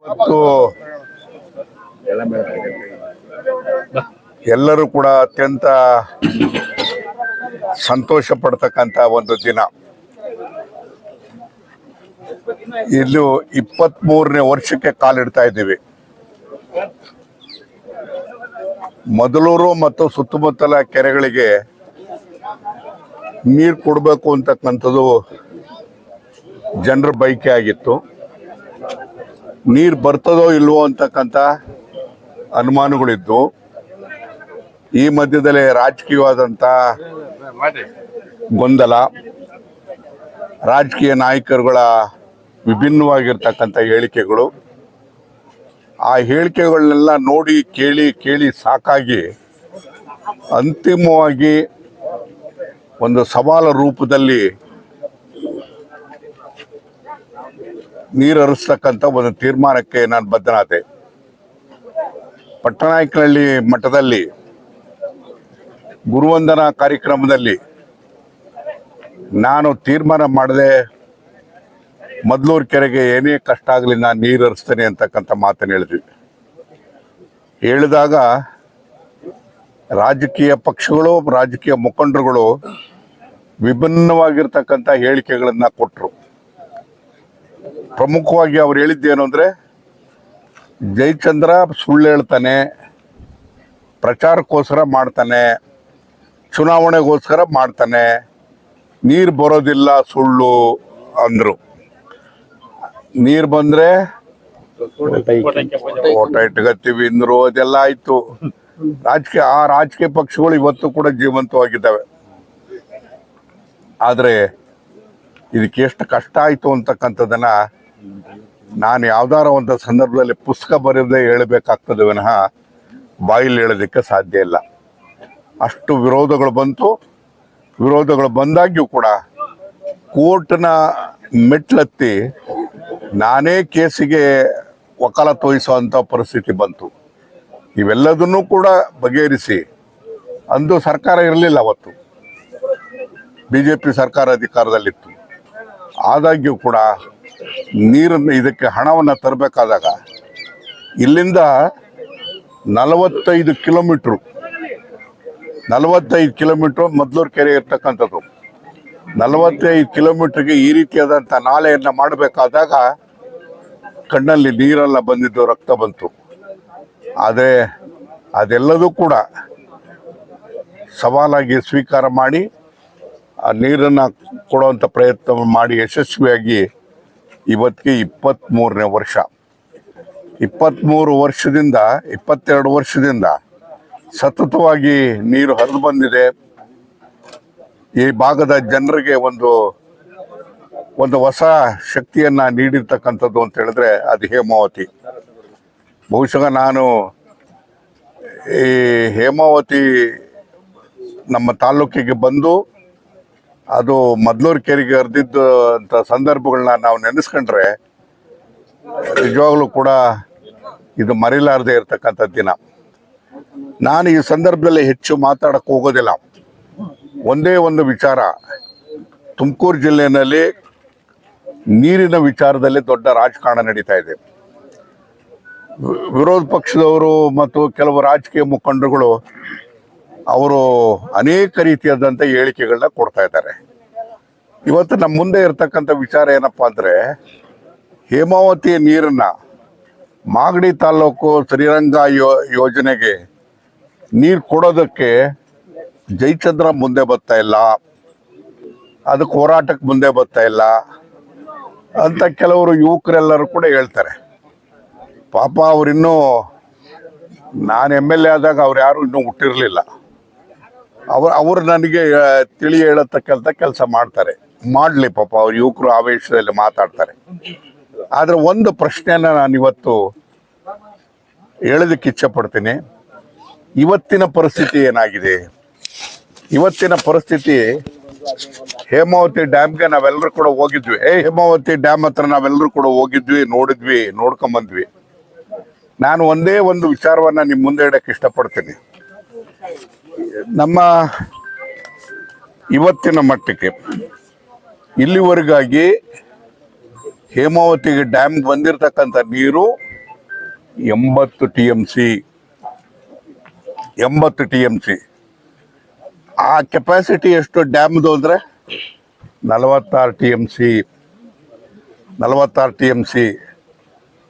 ಮತ್ತು ಎಲ್ಲರೂ ಕೂಡ ಅತ್ಯಂತ ಸಂತೋಷ ಪಡ್ತಕ್ಕಂಥ ಒಂದು ದಿನ. ಇನ್ನು 23ನೇ ವರ್ಷಕ್ಕೆ ಕಾಲಿಡ್ತಾ ಇದ್ದೀವಿ. ಮೊದಲೂರು ಮತ್ತು ಸುತ್ತಮುತ್ತಲ ಕೆರೆಗಳಿಗೆ ನೀರು ಕೊಡಬೇಕು ಅಂತಕ್ಕಂಥದ್ದು ಜನರ ಬಯಕೆ ಆಗಿತ್ತು. ನೀರು ಬರ್ತದೋ ಇಲ್ವೋ ಅಂತಕ್ಕಂಥ ಅನುಮಾನಗಳಿದ್ದು, ಈ ಮಧ್ಯದಲ್ಲಿ ರಾಜಕೀಯವಾದಂಥ ಗೊಂದಲ, ರಾಜಕೀಯ ನಾಯಕರುಗಳ ವಿಭಿನ್ನವಾಗಿರ್ತಕ್ಕಂಥ ಹೇಳಿಕೆಗಳು, ಆ ಹೇಳಿಕೆಗಳನ್ನೆಲ್ಲ ನೋಡಿ ಕೇಳಿ ಸಾಕಾಗಿ ಅಂತಿಮವಾಗಿ ಒಂದು ಸವಾಲ ರೂಪದಲ್ಲಿ ನೀರು ಹರಿಸ್ತಕ್ಕಂಥ ಒಂದು ತೀರ್ಮಾನಕ್ಕೆ ನಾನು ಬದ್ಧನಾದೆ. ಪಟ್ಟನಾಯಕನಹಳ್ಳಿ ಮಠದಲ್ಲಿ ಗುರುವಂದನಾ ಕಾರ್ಯಕ್ರಮದಲ್ಲಿ ನಾನು ತೀರ್ಮಾನ ಮಾಡದೆ ಮದ್ಲೂರು ಕೆರೆಗೆ ಏನೇ ಕಷ್ಟ ಆಗಲಿ ನಾನು ನೀರು ಹರಿಸ್ತೇನೆ ಅಂತಕ್ಕಂಥ ಮಾತನ್ನು ಹೇಳಿದ್ವಿ. ಹೇಳಿದಾಗ ರಾಜಕೀಯ ಪಕ್ಷಗಳು, ರಾಜಕೀಯ ಮುಖಂಡರುಗಳು ವಿಭಿನ್ನವಾಗಿರ್ತಕ್ಕಂಥ ಹೇಳಿಕೆಗಳನ್ನು ಕೊಟ್ಟರು. ಪ್ರಮುಖವಾಗಿ ಅವ್ರು ಹೇಳಿದ್ದೇನು ಅಂದರೆ, ಜಯಚಂದ್ರ ಸುಳ್ಳು ಹೇಳ್ತಾನೆ, ಪ್ರಚಾರಕ್ಕೋಸ್ಕರ ಮಾಡ್ತಾನೆ, ಚುನಾವಣೆಗೋಸ್ಕರ ಮಾಡ್ತಾನೆ, ನೀರು ಬರೋದಿಲ್ಲ ಸುಳ್ಳು ಅಂದರು. ನೀರು ಬಂದರೆ ಓಟ ಇಟ್ಕೊತೀವಿ ಅಂದರು. ಅದೆಲ್ಲ ಆಯಿತು. ರಾಜಕೀಯ ಪಕ್ಷಗಳು ಇವತ್ತು ಕೂಡ ಜೀವಂತವಾಗಿದ್ದಾವೆ. ಆದರೆ ಇದಕ್ಕೆ ಎಷ್ಟು ಕಷ್ಟ ಆಯಿತು ಅಂತಕ್ಕಂಥದ್ದನ್ನು ನಾನು ಯಾವ್ದಾರ ಒಂದು ಸಂದರ್ಭದಲ್ಲಿ ಪುಸ್ತಕ ಬರೆಯದೇ ಹೇಳಬೇಕಾಗ್ತದೆ ವಿನಃ ಬಾಯಲ್ಲಿ ಹೇಳೋದಕ್ಕೆ ಸಾಧ್ಯ ಇಲ್ಲ. ಅಷ್ಟು ವಿರೋಧಗಳು ಬಂತು. ವಿರೋಧಗಳು ಬಂದಾಗ್ಯೂ ಕೂಡ ಕೋರ್ಟ್ನ ಮೆಟ್ಲತ್ತಿ ನಾನೇ ಕೇಸಿಗೆ ವಕಾಲತ್ತು ವಹಿಸುವಂಥ ಪರಿಸ್ಥಿತಿ ಬಂತು. ಇವೆಲ್ಲದನ್ನೂ ಕೂಡ ಬಗೆಹರಿಸಿ, ಅಂದು ಸರ್ಕಾರ ಇರಲಿಲ್ಲ, ಅವತ್ತು BJP ಸರ್ಕಾರ ಅಧಿಕಾರದಲ್ಲಿತ್ತು. ಆದಾಗ್ಯೂ ಕೂಡ ನೀರನ್ನು ಇದಕ್ಕೆ ಹಣವನ್ನು ತರಬೇಕಾದಾಗ ಇಲ್ಲಿಂದ 45 ಕಿಲೋಮೀಟ್ರು ಮದ್ಲೂರು ಕೆರೆ ಇರ್ತಕ್ಕಂಥದ್ದು. 45 ಕಿಲೋಮೀಟ್ರಿಗೆ ಈ ರೀತಿಯಾದಂಥ ನಾಲೆಯನ್ನು ಮಾಡಬೇಕಾದಾಗ ಕಣ್ಣಲ್ಲಿ ನೀರೆಲ್ಲ ಬಂದಿದ್ದು, ರಕ್ತ ಬಂತು. ಆದರೆ ಅದೆಲ್ಲದೂ ಕೂಡ ಸವಾಲಾಗಿ ಸ್ವೀಕಾರ ಮಾಡಿ ಆ ನೀರನ್ನು ಕೊಡುವಂಥ ಪ್ರಯತ್ನ ಮಾಡಿ ಯಶಸ್ವಿಯಾಗಿ ಇವತ್ತಿಗೆ 23ನೇ ವರ್ಷ. 22 ವರ್ಷದಿಂದ ಸತತವಾಗಿ ನೀರು ಹರಿದು ಬಂದಿದೆ. ಈ ಭಾಗದ ಜನರಿಗೆ ಒಂದು ಹೊಸ ಶಕ್ತಿಯನ್ನ ನೀಡಿರ್ತಕ್ಕಂಥದ್ದು ಅಂತ ಹೇಳಿದ್ರೆ ಅದು ಹೇಮಾವತಿ. ಬಹುಶಃ ನಾನು ಈ ಹೇಮಾವತಿ ನಮ್ಮ ತಾಲೂಕಿಗೆ ಬಂದು ಅದು ಮದ್ಲೂರು ಕೆರೆಗೆ ಹರಿದಿದ್ದ ಅಂತ ಸಂದರ್ಭಗಳನ್ನ ನಾವು ನೆನೆಸ್ಕೊಂಡ್ರೆ ನಿಜವಾಗ್ಲೂ ಕೂಡ ಇದು ಮರಿಲಾರದೆ ಇರತಕ್ಕಂಥ ದಿನ. ನಾನು ಈ ಸಂದರ್ಭದಲ್ಲಿ ಹೆಚ್ಚು ಮಾತಾಡಕ್ಕೆ ಹೋಗೋದಿಲ್ಲ. ಒಂದೇ ಒಂದು ವಿಚಾರ, ತುಮಕೂರು ಜಿಲ್ಲೆಯಲ್ಲಿ ನೀರಿನ ವಿಚಾರದಲ್ಲಿ ದೊಡ್ಡ ರಾಜಕಾರಣ ನಡೀತಾ ಇದೆ. ವಿರೋಧ ಪಕ್ಷದವರು ಮತ್ತು ಕೆಲವು ರಾಜಕೀಯ ಮುಖಂಡರುಗಳು ಅವರು ಅನೇಕ ರೀತಿಯಾದಂಥ ಹೇಳಿಕೆಗಳನ್ನ ಕೊಡ್ತಾ ಇದ್ದಾರೆ. ಇವತ್ತು ನಮ್ಮ ಮುಂದೆ ಇರತಕ್ಕಂಥ ವಿಚಾರ ಏನಪ್ಪ ಅಂದರೆ, ಹೇಮಾವತಿ ನೀರನ್ನು ಮಾಗಡಿ ತಾಲೂಕು ಶ್ರೀರಂಗ ಯೋಜನೆಗೆ ನೀರು ಕೊಡೋದಕ್ಕೆ ಜಯಚಂದ್ರ ಮುಂದೆ ಬರ್ತಾ ಇಲ್ಲ, ಅದಕ್ಕೆ ಹೋರಾಟಕ್ಕೆ ಮುಂದೆ ಬರ್ತಾ ಇಲ್ಲ ಅಂತ ಕೆಲವರು ಯುವಕರೆಲ್ಲರೂ ಕೂಡ ಹೇಳ್ತಾರೆ. ಪಾಪ ಅವರಿನ್ನೂ, ನಾನು MLA ಆದಾಗ ಅವ್ರು ಯಾರು ಇನ್ನೂ ಹುಟ್ಟಿರಲಿಲ್ಲ. ಅವರು ನನಗೆ ತಿಳಿ ಹೇಳತಕ್ಕಂಥ ಕೆಲಸ ಮಾಡ್ತಾರೆ. ಮಾಡಲಿ, ಪಾಪ ಅವ್ರು ಯುವಕರು ಆವೇಶದಲ್ಲಿ ಮಾತಾಡ್ತಾರೆ. ಆದರೆ ಒಂದು ಪ್ರಶ್ನೆಯನ್ನು ನಾನು ಇವತ್ತು ಹೇಳೋದಕ್ಕೆ ಇಚ್ಛಪಡ್ತೀನಿ. ಇವತ್ತಿನ ಪರಿಸ್ಥಿತಿ ಏನಾಗಿದೆ? ಇವತ್ತಿನ ಪರಿಸ್ಥಿತಿ, ಹೇಮಾವತಿ ಡ್ಯಾಮ್ಗೆ ನಾವೆಲ್ಲರೂ ಕೂಡ ಹೋಗಿದ್ವಿ. ಹೇಮಾವತಿ ಡ್ಯಾಮ್ ಹತ್ರ ನಾವೆಲ್ಲರೂ ಕೂಡ ಹೋಗಿದ್ವಿ, ನೋಡಿದ್ವಿ, ನೋಡ್ಕೊಂಬಂದ್ವಿ. ನಾನು ಒಂದೇ ಒಂದು ವಿಚಾರವನ್ನು ನಿಮ್ಮ ಮುಂದೆ ಇಡಕ್ಕೆ ಇಷ್ಟಪಡ್ತೀನಿ. ನಮ್ಮ ಇವತ್ತಿನ ಮಟ್ಟಕ್ಕೆ ಇಲ್ಲಿವರೆಗಾಗಿ ಹೇಮಾವತಿಗೆ ಡ್ಯಾಮ್ಗೆ ಬಂದಿರತಕ್ಕಂಥ ನೀರು 80 ಟಿ ಎಂ ಸಿ. ಆ ಕೆಪಾಸಿಟಿ ಎಷ್ಟು ಡ್ಯಾಮ್ದು ಅಂದರೆ 46 ಟಿ ಎಂ ಸಿ.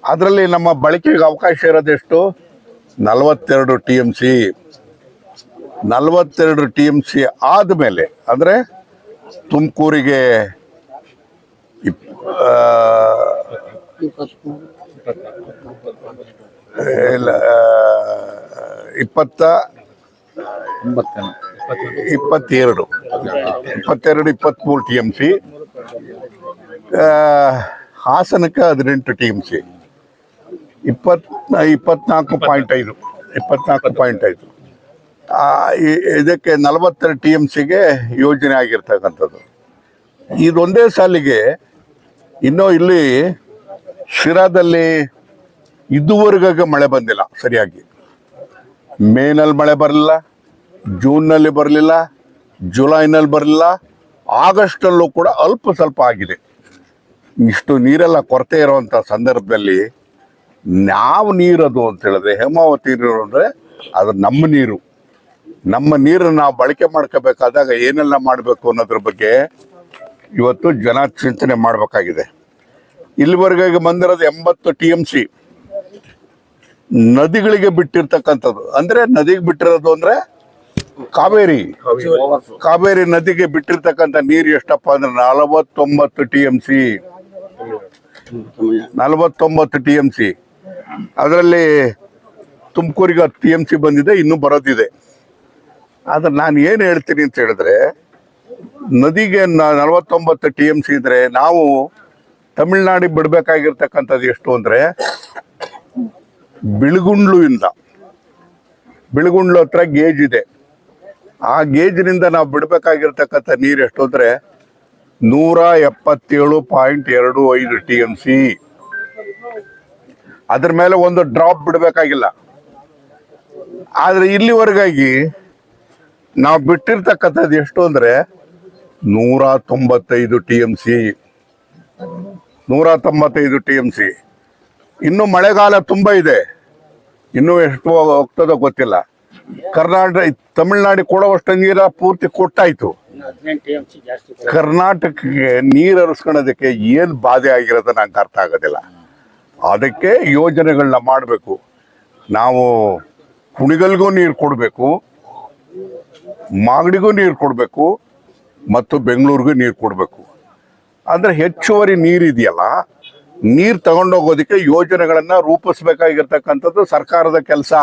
ಅದರಲ್ಲಿ ನಮ್ಮ ಬಳಕೆಗೆ ಅವಕಾಶ ಇರೋದೆಷ್ಟು? 42 T M C. 42 T M C ಆದಮೇಲೆ ಅಂದರೆ ತುಮಕೂರಿಗೆ 23 ಟಿ ಎಂ ಸಿ, ಹಾಸನಕ್ಕೆ 18 ಟಿ ಎಂ ಸಿ, 24.5 ಇದಕ್ಕೆ 42 ಟಿ ಎಂ ಸಿಗೆ ಯೋಜನೆ ಆಗಿರ್ತಕ್ಕಂಥದ್ದು. ಇದೊಂದೇ ಸಾಲಿಗೆ ಇನ್ನೂ ಇಲ್ಲಿ ಶಿರಾದಲ್ಲಿ ಇದುವರೆಗೆ ಮಳೆ ಬಂದಿಲ್ಲ ಸರಿಯಾಗಿ. ಮೇನಲ್ಲಿ ಮಳೆ ಬರಲಿಲ್ಲ, ಜೂನ್ನಲ್ಲಿ ಬರಲಿಲ್ಲ, ಜುಲೈನಲ್ಲಿ ಬರಲಿಲ್ಲ, ಆಗಸ್ಟಲ್ಲೂ ಕೂಡ ಅಲ್ಪ ಸ್ವಲ್ಪ ಆಗಿದೆ. ಇಷ್ಟು ನೀರೆಲ್ಲ ಕೊರತೆ ಇರುವಂಥ ಸಂದರ್ಭದಲ್ಲಿ ನಾವು ನೀರದು ಅಂತ ಹೇಳಿದ್ರೆ ಹೇಮಾವತಿ ನೀರು ಅಂದರೆ ಅದು ನಮ್ಮ ನೀರನ್ನು ನಾವು ಬಳಕೆ ಮಾಡ್ಕೋಬೇಕಾದಾಗ ಏನೆಲ್ಲ ಮಾಡಬೇಕು ಅನ್ನೋದ್ರ ಬಗ್ಗೆ ಇವತ್ತು ಜನ ಚಿಂತನೆ ಮಾಡಬೇಕಾಗಿದೆ. ಇಲ್ಲಿವರೆಗೆ ಬಂದಿರೋದು 80 ಟಿ ಎಂ ಸಿ ನದಿಗಳಿಗೆ ಬಿಟ್ಟಿರ್ತಕ್ಕಂಥದ್ದು. ಅಂದರೆ ನದಿಗೆ ಬಿಟ್ಟಿರೋದು ಅಂದರೆ ಕಾವೇರಿ ನದಿಗೆ ಬಿಟ್ಟಿರ್ತಕ್ಕಂಥ ನೀರು ಎಷ್ಟಪ್ಪ ಅಂದ್ರೆ 49 T M C. 49 T M C. ಅದರಲ್ಲಿ ತುಮಕೂರಿಗೆ 10 ಟಿ ಎಂ ಸಿ ಬಂದಿದೆ, ಇನ್ನೂ ಬರೋದಿದೆ. ಆದ್ರೆ ನಾನು ಏನು ಹೇಳ್ತೀನಿ ಅಂತ ಹೇಳಿದ್ರೆ, ನದಿಗೆ 49 ಟಿ ಎಂ ಸಿ ಇದ್ರೆ ನಾವು ತಮಿಳ್ನಾಡಿಗೆ ಬಿಡಬೇಕಾಗಿರ್ತಕ್ಕಂಥದ್ದು ಎಷ್ಟು ಅಂದರೆ ಬಿಳಿಗುಂಡ್ಲು ಹತ್ರ ಗೇಜ್ ಇದೆ. ಆ ಗೇಜ್ನಿಂದ ನಾವು ಬಿಡಬೇಕಾಗಿರ್ತಕ್ಕಂಥ ನೀರು ಎಷ್ಟು ಅಂದರೆ 177.25 ಟಿ ಎಂ ಸಿ. ಅದ್ರ ಮೇಲೆ ಒಂದು ಡ್ರಾಪ್ ಬಿಡಬೇಕಾಗಿಲ್ಲ. ಆದರೆ ಇಲ್ಲಿವರೆಗಾಗಿ ನಾವು ಬಿಟ್ಟಿರ್ತಕ್ಕಂಥದ್ದು ಎಷ್ಟು ಅಂದರೆ 195 T M C. 195 T M C. ಇನ್ನು ಮಳೆಗಾಲ ತುಂಬ ಇದೆ, ಇನ್ನೂ ಎಷ್ಟು ಹೋಗ್ತದೋ ಗೊತ್ತಿಲ್ಲ. ತಮಿಳ್ನಾಡಿಗೆ ಕೊಡುವಷ್ಟು ನೀರ ಪೂರ್ತಿ ಕೊಟ್ಟಾಯ್ತು. ಕರ್ನಾಟಕಕ್ಕೆ ನೀರು ಹರಿಸ್ಕೊಳ್ಳೋದಕ್ಕೆ ಏನು ಬಾಧೆ ಆಗಿರೋದು ನಂಗೆ ಅರ್ಥ ಆಗೋದಿಲ್ಲ. ಅದಕ್ಕೆ ಯೋಜನೆಗಳನ್ನ ಮಾಡಬೇಕು. ನಾವು ಕುಣಿಗಲ್ಗೂ ನೀರು ಕೊಡಬೇಕು, ಮಾಗಡಿಗೂ ನೀರು ಕೊಡಬೇಕು, ಮತ್ತು ಬೆಂಗಳೂರಿಗೂ ನೀರು ಕೊಡಬೇಕು. ಅಂದರೆ ಹೆಚ್ಚುವರಿ ನೀರಿದೆಯಲ್ಲ, ನೀರು ತಗೊಂಡೋಗೋದಕ್ಕೆ ಯೋಜನೆಗಳನ್ನು ರೂಪಿಸ್ಬೇಕಾಗಿರ್ತಕ್ಕಂಥದ್ದು ಸರ್ಕಾರದ ಕೆಲಸ.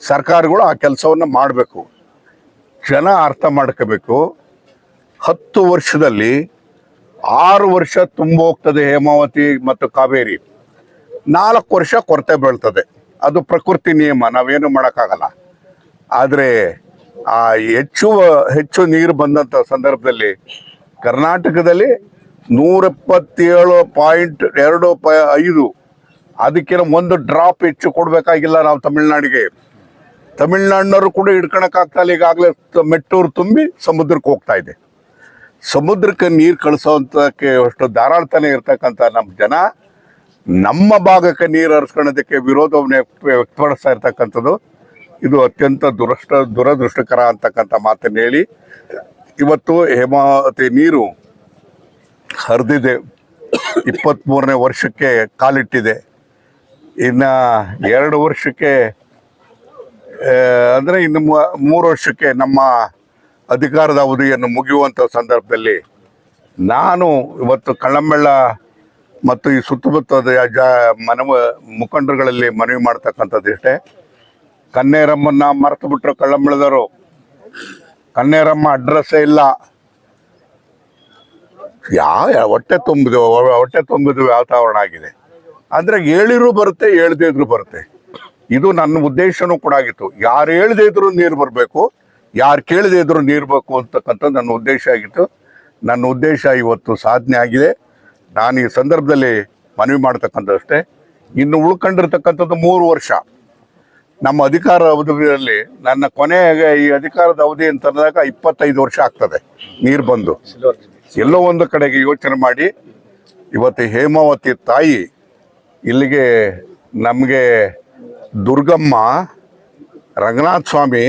ಸರ್ಕಾರಗಳು ಆ ಕೆಲಸವನ್ನು ಮಾಡಬೇಕು. ಜನ ಅರ್ಥ ಮಾಡ್ಕೋಬೇಕು. 10 ವರ್ಷದಲ್ಲಿ 6 ವರ್ಷ ತುಂಬ ಹೋಗ್ತದೆ ಹೇಮಾವತಿ ಮತ್ತು ಕಾವೇರಿ, 4 ವರ್ಷ ಕೊರತೆ ಬೀಳ್ತದೆ. ಅದು ಪ್ರಕೃತಿ ನಿಯಮ, ನಾವೇನು ಮಾಡೋಕ್ಕಾಗಲ್ಲ. ಆದರೆ ಆ ಹೆಚ್ಚು ನೀರು ಬಂದಂಥ ಸಂದರ್ಭದಲ್ಲಿ ಕರ್ನಾಟಕದಲ್ಲಿ 177.25, ಅದಕ್ಕಿಂತ ಒಂದು ಡ್ರಾಪ್ ಹೆಚ್ಚು ಕೊಡಬೇಕಾಗಿಲ್ಲ ನಾವು ತಮಿಳ್ನಾಡಿಗೆ. ತಮಿಳ್ನಾಡಿನವರು ಕೂಡ ಹಿಡ್ಕೊಳಕ್ಕಾಗ್ತಾಯಿಲ್ಲ. ಈಗಾಗಲೇ ಮೆಟ್ಟೂರು ತುಂಬಿ ಸಮುದ್ರಕ್ಕೆ ಹೋಗ್ತಾ ಇದೆ. ಸಮುದ್ರಕ್ಕೆ ನೀರು ಕಳಿಸೋಂಥಕ್ಕೆ ಅಷ್ಟು ಧಾರಾಳತನ ಇರ್ತಕ್ಕಂಥ ನಮ್ಮ ಜನ ನಮ್ಮ ಭಾಗಕ್ಕೆ ನೀರು ಹರಿಸ್ಕೊಳ್ಳೋದಕ್ಕೆ ವಿರೋಧವನ್ನು ವ್ಯಕ್ತಪಡಿಸ್ತಾ ಇರ್ತಕ್ಕಂಥದ್ದು ಇದು ಅತ್ಯಂತ ದುರದೃಷ್ಟಕರ ಅಂತಕ್ಕಂಥ ಮಾತನ್ನು ಹೇಳಿ, ಇವತ್ತು ಹೇಮಾವತಿ ನೀರು ಹರಿದಿದೆ, 23ನೇ ವರ್ಷಕ್ಕೆ ಕಾಲಿಟ್ಟಿದೆ. ಇನ್ನು 2 ವರ್ಷಕ್ಕೆ ಅಂದರೆ ಇನ್ನು 3 ವರ್ಷಕ್ಕೆ ನಮ್ಮ ಅಧಿಕಾರದ ಅವಧಿಯನ್ನು ಮುಗಿಯುವಂಥ ಸಂದರ್ಭದಲ್ಲಿ ನಾನು ಇವತ್ತು ಕಳ್ಳಂಬೆಳ್ಳ ಮತ್ತು ಈ ಸುತ್ತಮುತ್ತದ ಮುಖಂಡರುಗಳಲ್ಲಿ ಮನವಿ ಮಾಡ್ತಕ್ಕಂಥದ್ದು ಇಷ್ಟೇ. ಕನ್ನೇರಮ್ಮನ್ನ ಮರೆತು ಬಿಟ್ರು ಕಳ್ಳಂಬೆಳದವರು. ಕನ್ನೇರಮ್ಮ ಅಡ್ರೆಸ್ಸೇ ಇಲ್ಲ. ಹೊಟ್ಟೆ ತುಂಬಿದ ವಾತಾವರಣ ಆಗಿದೆ. ಅಂದರೆ ಹೇಳಿದ್ರು ಬರುತ್ತೆ, ಹೇಳ್ದೇ ಇದ್ರು ಬರುತ್ತೆ. ಇದು ನನ್ನ ಉದ್ದೇಶನೂ ಕೂಡ ಆಗಿತ್ತು. ಯಾರು ಹೇಳ್ದೇ ಇದ್ರು ನೀರು ಬರಬೇಕು, ಯಾರು ಕೇಳದೇ ಇದ್ರು ನೀರು ಬೇಕು ಅಂತಕ್ಕಂಥದ್ದು ನನ್ನ ಉದ್ದೇಶ ಆಗಿತ್ತು. ನನ್ನ ಉದ್ದೇಶ ಇವತ್ತು ಸಾಧನೆ ಆಗಿದೆ. ನಾನು ಈ ಸಂದರ್ಭದಲ್ಲಿ ಮನವಿ ಮಾಡ್ತಕ್ಕಂಥದ್ದಷ್ಟೇ. ಇನ್ನು ಉಳ್ಕೊಂಡಿರ್ತಕ್ಕಂಥದ್ದು 3 ವರ್ಷ ನಮ್ಮ ಅಧಿಕಾರ ಅವಧಿಯಲ್ಲಿ. ನನ್ನ ಕೊನೆಗೆ ಈ ಅಧಿಕಾರದ ಅವಧಿ ಅಂತಂದಾಗ 25 ವರ್ಷ ಆಗ್ತದೆ ನೀರು ಬಂದು. ಎಲ್ಲೋ ಒಂದು ಕಡೆಗೆ ಯೋಚನೆ ಮಾಡಿ ಇವತ್ತು ಹೇಮಾವತಿ ತಾಯಿ ಇಲ್ಲಿಗೆ ನಮಗೆ ದುರ್ಗಮ್ಮ, ರಂಗನಾಥ ಸ್ವಾಮಿ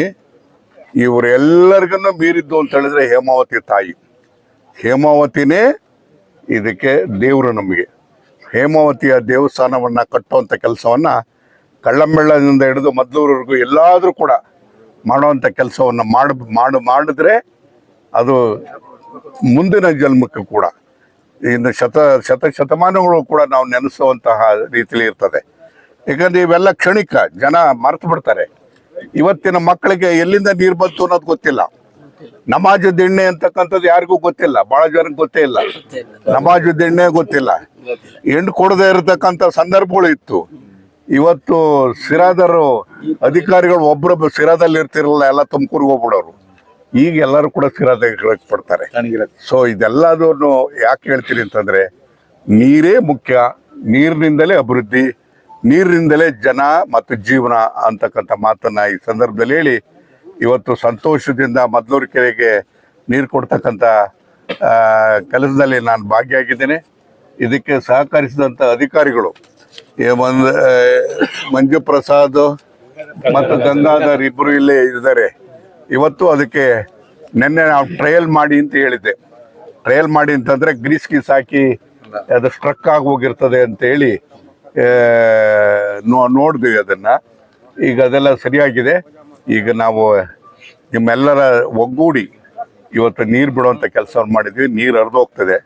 ಇವರೆಲ್ಲರಿಗೂ ಮೀರಿದ್ದು ಅಂತ ಹೇಳಿದ್ರೆ ಹೇಮಾವತಿ ತಾಯಿ. ಹೇಮಾವತಿನೇ ಇದಕ್ಕೆ ದೇವರು. ನಮಗೆ ಹೇಮಾವತಿಯ ದೇವಸ್ಥಾನವನ್ನು ಕಟ್ಟುವಂಥ ಕೆಲಸವನ್ನು ಕಳ್ಳಂಬೆಳ್ಳದಿಂದ ಹಿಡಿದು ಮದ್ದೂರವರೆಗೂ ಎಲ್ಲಾದರೂ ಕೂಡ ಮಾಡುವಂಥ ಕೆಲಸವನ್ನು ಮಾಡಿದ್ರೆ ಅದು ಮುಂದಿನ ಜನ್ಮಕ್ಕೆ ಕೂಡ ಇನ್ನು ಶತಮಾನಗಳು ಕೂಡ ನಾವು ನೆನೆಸುವಂತಹ ರೀತಿಯಲ್ಲಿ ಇರ್ತದೆ. ಯಾಕಂದ್ರೆ ಇವೆಲ್ಲ ಕ್ಷಣಿಕ, ಜನ ಮರೆತು ಬಿಡ್ತಾರೆ. ಇವತ್ತಿನ ಮಕ್ಕಳಿಗೆ ಎಲ್ಲಿಂದ ನೀರು ಬಂತು ಅನ್ನೋದು ಗೊತ್ತಿಲ್ಲ. ನಮಾಜದ ಎಣ್ಣೆ ಅಂತಕ್ಕಂಥದ್ದು ಯಾರಿಗೂ ಗೊತ್ತಿಲ್ಲ, ಬಹಳ ಜನಕ್ಕೆ ಗೊತ್ತೇ ಇಲ್ಲ. ನಮಾಜದ ಎಣ್ಣೆ ಗೊತ್ತಿಲ್ಲ. ಹೆಣ್ಣು ಕೊಡದೇ ಇರತಕ್ಕಂಥ ಸಂದರ್ಭಗಳು ಇತ್ತು. ಇವತ್ತು ಸಿರಾದರು ಅಧಿಕಾರಿಗಳು ಒಬ್ಬರೊಬ್ಬ ಸಿರಾದಲ್ಲಿ ಇರ್ತಿರಲ್ಲ, ಎಲ್ಲ ತುಮಕೂರಿಗೆ ಹೋಗ್ಬಿಡೋರು. ಈಗ ಎಲ್ಲರೂ ಕೂಡ ಸಿರಾದಾಗ ಪಡ್ತಾರೆ. ಸೊ ಇದೆಲ್ಲದನ್ನು ಯಾಕೆ ಹೇಳ್ತೀನಿ ಅಂತಂದ್ರೆ, ನೀರೇ ಮುಖ್ಯ, ನೀರಿನಿಂದಲೇ ಅಭಿವೃದ್ಧಿ, ನೀರಿನಿಂದಲೇ ಜನ ಮತ್ತು ಜೀವನ ಅಂತಕ್ಕಂಥ ಮಾತನ್ನ ಈ ಸಂದರ್ಭದಲ್ಲಿ ಹೇಳಿ, ಇವತ್ತು ಸಂತೋಷದಿಂದ ಮದ್ದೂರು ಕೆರೆಗೆ ನೀರು ಕೊಡ್ತಕ್ಕಂಥ ಕೆಲಸದಲ್ಲಿ ನಾನು ಭಾಗಿಯಾಗಿದ್ದೇನೆ. ಇದಕ್ಕೆ ಸಹಕರಿಸಿದಂಥ ಅಧಿಕಾರಿಗಳು ಮಂಜು ಪ್ರಸಾದ್ ಮತ್ತು ಗಂಗಾಧರ್ ಇಬ್ಬರು ಇಲ್ಲೇ ಇದ್ದಾರೆ. ಇವತ್ತು ಅದಕ್ಕೆ ನಿನ್ನೆ ನಾವು ಟ್ರಯಲ್ ಮಾಡಿ ಅಂತ ಹೇಳಿದ್ದೆ. ಟ್ರಯಲ್ ಮಾಡಿ ಅಂತಂದ್ರೆ ಗ್ರೀಸ್ ಗೀಸ್ ಹಾಕಿ ಅದು ಸ್ಟ್ರಕ್ ಆಗಿ ಹೋಗಿರ್ತದೆ ಅಂತ ಹೇಳಿ ನೋಡಿದ್ವಿ ಅದನ್ನ. ಈಗ ಅದೆಲ್ಲ ಸರಿಯಾಗಿದೆ. ಈಗ ನಾವು ನಿಮ್ಮೆಲ್ಲರ ಒಗ್ಗೂಡಿ ಇವತ್ತು ನೀರು ಬಿಡುವಂಥ ಕೆಲಸವನ್ನು ಮಾಡಿದ್ವಿ. ನೀರು ಹರಿದೋಗ್ತದೆ.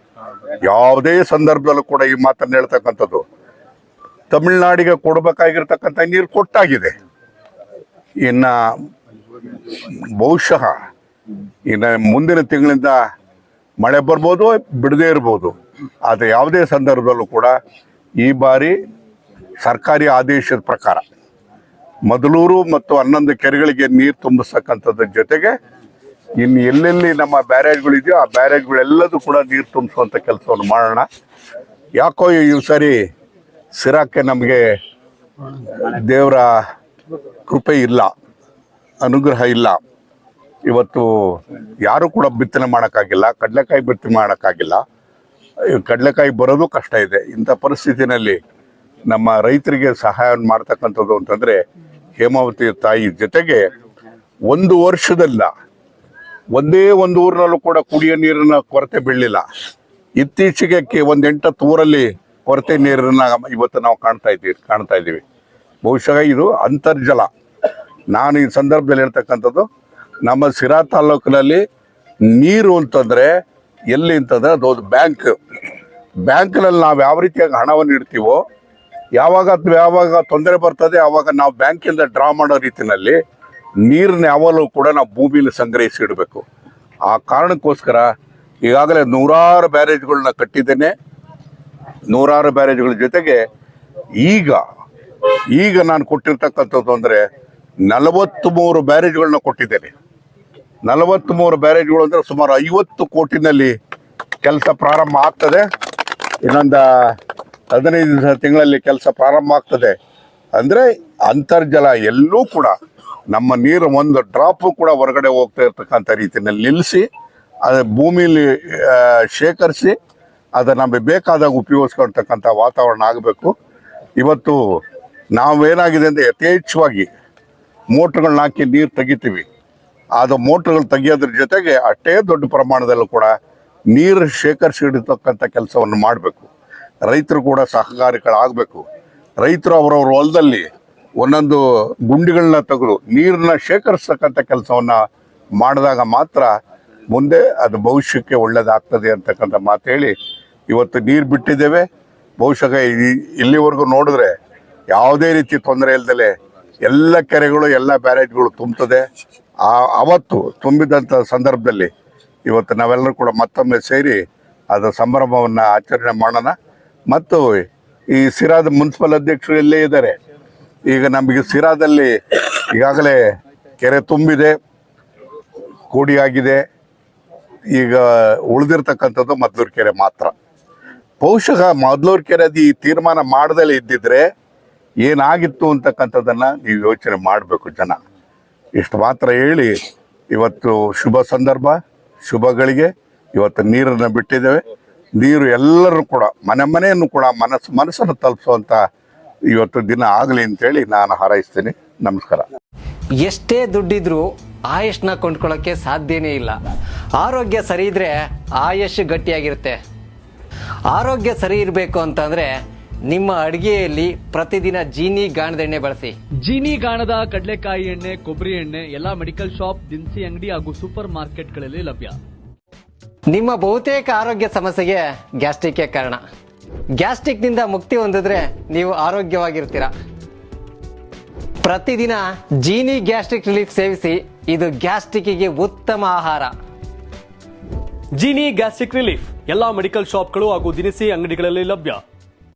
ಯಾವುದೇ ಸಂದರ್ಭದಲ್ಲೂ ಕೂಡ ಈ ಮಾತನ್ನು ಹೇಳ್ತಕ್ಕಂಥದ್ದು, ತಮಿಳ್ನಾಡಿಗೆ ಕೊಡಬೇಕಾಗಿರ್ತಕ್ಕಂಥ ನೀರು ಕೊಟ್ಟಾಗಿದೆ. ಇನ್ನ ಬಹುಶಃ ಇನ್ನು ಮುಂದಿನ ತಿಂಗಳಿಂದ ಮಳೆ ಬರ್ಬೋದು, ಬಿಡದೇ ಇರ್ಬೋದು. ಆದರೆ ಯಾವುದೇ ಸಂದರ್ಭದಲ್ಲೂ ಕೂಡ ಈ ಬಾರಿ ಸರ್ಕಾರಿ ಆದೇಶದ ಪ್ರಕಾರ ಮದಲೂರು ಮತ್ತು 11 ಕೆರೆಗಳಿಗೆ ನೀರು ತುಂಬಿಸ್ತಕ್ಕಂಥದ್ರ ಜೊತೆಗೆ ಇನ್ನು ಎಲ್ಲೆಲ್ಲಿ ನಮ್ಮ ಬ್ಯಾರೇಜ್ಗಳಿದೆಯೋ ಆ ಬ್ಯಾರೇಜ್ಗಳೆಲ್ಲದೂ ಕೂಡ ನೀರು ತುಂಬಿಸುವಂಥ ಕೆಲಸವನ್ನು ಮಾಡೋಣ. ಯಾಕೋ ಈ ಸರಿ ಸಿರಾಕ್ಕೆ ನಮಗೆ ದೇವರ ಕೃಪೆ ಇಲ್ಲ, ಅನುಗ್ರಹ ಇಲ್ಲ. ಇವತ್ತು ಯಾರು ಕೂಡ ಬಿತ್ತನೆ ಮಾಡೋಕ್ಕಾಗಿಲ್ಲ, ಕಡಲೆಕಾಯಿ ಬಿತ್ತನೆ ಮಾಡೋಕ್ಕಾಗಿಲ್ಲ. ಕಡಲೆಕಾಯಿ ಬರೋದು ಕಷ್ಟ ಇದೆ. ಇಂಥ ಪರಿಸ್ಥಿತಿನಲ್ಲಿ ನಮ್ಮ ರೈತರಿಗೆ ಸಹಾಯವನ್ನು ಮಾಡ್ತಕ್ಕಂಥದ್ದು ಅಂತಂದರೆ ಹೇಮಾವತಿ ತಾಯಿ ಜೊತೆಗೆ ಒಂದು ವರ್ಷದಲ್ಲ ಒಂದೇ ಒಂದು ಊರಿನಲ್ಲೂ ಕೂಡ ಕುಡಿಯೋ ನೀರಿನ ಕೊರತೆ ಬೀಳಲಿಲ್ಲ. ಇತ್ತೀಚೆಗೆ ಒಂದು 8-10 ಊರಲ್ಲಿ ಕೊರತೆ ನೀರನ್ನ ಇವತ್ತು ನಾವು ಕಾಣ್ತಾ ಇದ್ದೀವಿ. ಬಹುಶಃ ಇದು ಅಂತರ್ಜಲ. ನಾನು ಈ ಸಂದರ್ಭದಲ್ಲಿ ಹೇಳ್ತಕ್ಕಂಥದ್ದು, ನಮ್ಮ ಸಿರಾ ತಾಲೂಕಿನಲ್ಲಿ ನೀರು ಅಂತಂದರೆ ಎಲ್ಲಿ ಅಂತಂದರೆ ಅದೊಂದು ಬ್ಯಾಂಕ್ನಲ್ಲಿ ನಾವು ಯಾವ ರೀತಿಯಾಗಿ ಹಣವನ್ನು ಇಡ್ತೀವೋ, ಯಾವಾಗ ತೊಂದರೆ ಬರ್ತದೆ ಆವಾಗ ನಾವು ಬ್ಯಾಂಕಿಂದ ಡ್ರಾ ಮಾಡೋ ರೀತಿಯಲ್ಲಿ ನೀರನ್ನ ಯಾವಾಗಲೂ ಕೂಡ ನಾವು ಭೂಮಿಯಲ್ಲಿ ಸಂಗ್ರಹಿಸಿ ಇಡಬೇಕು. ಆ ಕಾರಣಕ್ಕೋಸ್ಕರ ಈಗಾಗಲೇ 100 ಬ್ಯಾರೇಜ್ಗಳನ್ನ ಕಟ್ಟಿದ್ದೇನೆ. 100 ಬ್ಯಾರೇಜ್ಗಳ ಜೊತೆಗೆ ಈಗ ನಾನು ಕೊಟ್ಟಿರ್ತಕ್ಕಂಥದ್ದು ಅಂದರೆ 43 ಬ್ಯಾರೇಜ್ಗಳನ್ನ ಕೊಟ್ಟಿದ್ದೇನೆ. 43 ಬ್ಯಾರೇಜ್ಗಳು ಅಂದರೆ ಸುಮಾರು 50 ಕೋಟಿನಲ್ಲಿ ಕೆಲಸ ಪ್ರಾರಂಭ ಆಗ್ತದೆ. ಇನ್ನೊಂದು 15 ತಿಂಗಳಲ್ಲಿ ಕೆಲಸ ಪ್ರಾರಂಭ ಆಗ್ತದೆ. ಅಂದರೆ ಅಂತರ್ಜಲ ಎಲ್ಲೂ ಕೂಡ ನಮ್ಮ ನೀರು ಒಂದು ಡ್ರಾಪು ಕೂಡ ಹೊರಗಡೆ ಹೋಗ್ತಾ ಇರ್ತಕ್ಕಂಥ ರೀತಿಯಲ್ಲಿ ನಿಲ್ಲಿಸಿ, ಅದು ಭೂಮಿಲಿ ಶೇಖರಿಸಿ ಅದನ್ನು ನಮಗೆ ಬೇಕಾದಾಗ ಉಪಯೋಗಿಸ್ಕೊಳ್ತಕ್ಕಂಥ ವಾತಾವರಣ ಆಗಬೇಕು. ಇವತ್ತು ನಾವೇನಾಗಿದೆ ಅಂದರೆ ಯಥೇಚ್ಛವಾಗಿ ಮೋಟ್ರ್ಗಳನ್ನ ಹಾಕಿ ನೀರು ತೆಗಿತೀವಿ. ಅದು ಮೋಟ್ರ್ಗಳು ತೆಗಿಯೋದ್ರ ಜೊತೆಗೆ ಅಷ್ಟೇ ದೊಡ್ಡ ಪ್ರಮಾಣದಲ್ಲೂ ಕೂಡ ನೀರು ಶೇಖರಿಸಿ ಇಡತಕ್ಕಂಥ ಕೆಲಸವನ್ನು ಮಾಡಬೇಕು. ರೈತರು ಕೂಡ ಸಹಕಾರಿಗಳಾಗಬೇಕು. ರೈತರು ಅವರವ್ರ ಹೊಲದಲ್ಲಿ ಒಂದೊಂದು ಗುಂಡಿಗಳನ್ನ ತೆಗೆದು ನೀರನ್ನ ಶೇಖರಿಸ್ತಕ್ಕಂಥ ಕೆಲಸವನ್ನು ಮಾಡಿದಾಗ ಮಾತ್ರ ಮುಂದೆ ಅದು ಭವಿಷ್ಯಕ್ಕೆ ಒಳ್ಳೆಯದಾಗ್ತದೆ ಅಂತಕ್ಕಂಥ ಮಾತು ಹೇಳಿ ಇವತ್ತು ನೀರು ಬಿಟ್ಟಿದ್ದೇವೆ. ಬಹುಶಃ ಇಲ್ಲಿವರೆಗೂ ನೋಡಿದ್ರೆ ಯಾವುದೇ ರೀತಿ ತೊಂದರೆ ಇಲ್ಲದಲೆ ಎಲ್ಲ ಕೆರೆಗಳು ಎಲ್ಲ ಬ್ಯಾರೇಜ್ಗಳು ತುಂಬ್ತದೆ. ಅವತ್ತು ತುಂಬಿದಂಥ ಸಂದರ್ಭದಲ್ಲಿ ಇವತ್ತು ನಾವೆಲ್ಲರೂ ಕೂಡ ಮತ್ತೊಮ್ಮೆ ಸೇರಿ ಅದರ ಸಂಭ್ರಮವನ್ನು ಆಚರಣೆ ಮಾಡೋಣ. ಮತ್ತು ಈ ಸಿರಾದ ಮುನ್ಸಿಪಲ್ ಅಧ್ಯಕ್ಷರು ಎಲ್ಲೇ ಇದ್ದಾರೆ. ಈಗ ನಮಗೆ ಸಿರಾದಲ್ಲಿ ಈಗಾಗಲೇ ಕೆರೆ ತುಂಬಿದೆ, ಕೋಡಿಯಾಗಿದೆ. ಈಗ ಉಳಿದಿರ್ತಕ್ಕಂಥದ್ದು ಮದ್ದೂರು ಕೆರೆ ಮಾತ್ರ. ಬಹುಶಃ ಮದ್ದೂರು ಕೆರೆದು ಈ ತೀರ್ಮಾನ ಮಾಡದಲ್ಲೇ ಇದ್ದಿದ್ರೆ ಏನಾಗಿತ್ತು ಅಂತಕ್ಕಂಥದ್ದನ್ನು ನೀವು ಯೋಚನೆ ಮಾಡಬೇಕು ಜನ. ಇಷ್ಟು ಮಾತ್ರ ಹೇಳಿ ಇವತ್ತು ಶುಭ ಸಂದರ್ಭ, ಶುಭಗಳಿಗೆ ಇವತ್ತು ನೀರನ್ನು ಬಿಟ್ಟಿದ್ದೇವೆ. ನೀರು ಎಲ್ಲರೂ ಕೂಡ ಮನೆಯನ್ನು ಕೂಡ ಮನಸ್ಸನ್ನು ತಲುಪಿಸುವಂಥ ಇವತ್ತು ದಿನ ಆಗಲಿ ಅಂತೇಳಿ ನಾನು ಹಾರೈಸ್ತೀನಿ. ನಮಸ್ಕಾರ. ಎಷ್ಟೇ ದುಡ್ಡಿದ್ರೂ ಆಯುಷ್ನ ಕೊಂಡ್ಕೊಳ್ಳೋಕ್ಕೆ ಸಾಧ್ಯನೇ ಇಲ್ಲ. ಆರೋಗ್ಯ ಸರಿ ಇದ್ರೆ ಆಯುಷ್ ಗಟ್ಟಿಯಾಗಿರುತ್ತೆ. ಆರೋಗ್ಯ ಸರಿ ಇರಬೇಕು ಅಂತಂದ್ರೆ ನಿಮ್ಮ ಅಡಿಗೆಯಲ್ಲಿ ಪ್ರತಿದಿನ ಜೀನಿ ಗಾಣದ ಎಣ್ಣೆ ಬಳಸಿ. ಜೀನಿ ಗಾಣದ ಕಡಲೆಕಾಯಿ ಎಣ್ಣೆ, ಕೊಬ್ಬರಿ ಎಣ್ಣೆ ಎಲ್ಲಾ ಮೆಡಿಕಲ್ ಶಾಪ್, ದಿನಸಿ ಅಂಗಡಿ ಹಾಗೂ ಸೂಪರ್ ಮಾರ್ಕೆಟ್ಗಳಲ್ಲಿ ಲಭ್ಯ. ನಿಮ್ಮ ಬಹುತೇಕ ಆರೋಗ್ಯ ಸಮಸ್ಯೆಗೆ ಗ್ಯಾಸ್ಟ್ರಿಕ್ ಕಾರಣ. ಗ್ಯಾಸ್ಟ್ರಿಕ್ ನಿಂದ ಮುಕ್ತಿ ಹೊಂದಿದ್ರೆ ನೀವು ಆರೋಗ್ಯವಾಗಿರ್ತೀರ. ಪ್ರತಿದಿನ ಜೀನಿ ಗ್ಯಾಸ್ಟ್ರಿಕ್ ರಿಲೀಫ್ ಸೇವಿಸಿ. ಇದು ಗ್ಯಾಸ್ಟ್ರಿಕ್ಗೆ ಉತ್ತಮ ಆಹಾರ. ಜೀನಿ ಗ್ಯಾಸ್ಟ್ರಿಕ್ ರಿಲೀಫ್ ಎಲ್ಲಾ ಮೆಡಿಕಲ್ ಶಾಪ್ಗಳು ಹಾಗೂ ದಿನಸಿ ಅಂಗಡಿಗಳಲ್ಲಿ ಲಭ್ಯ.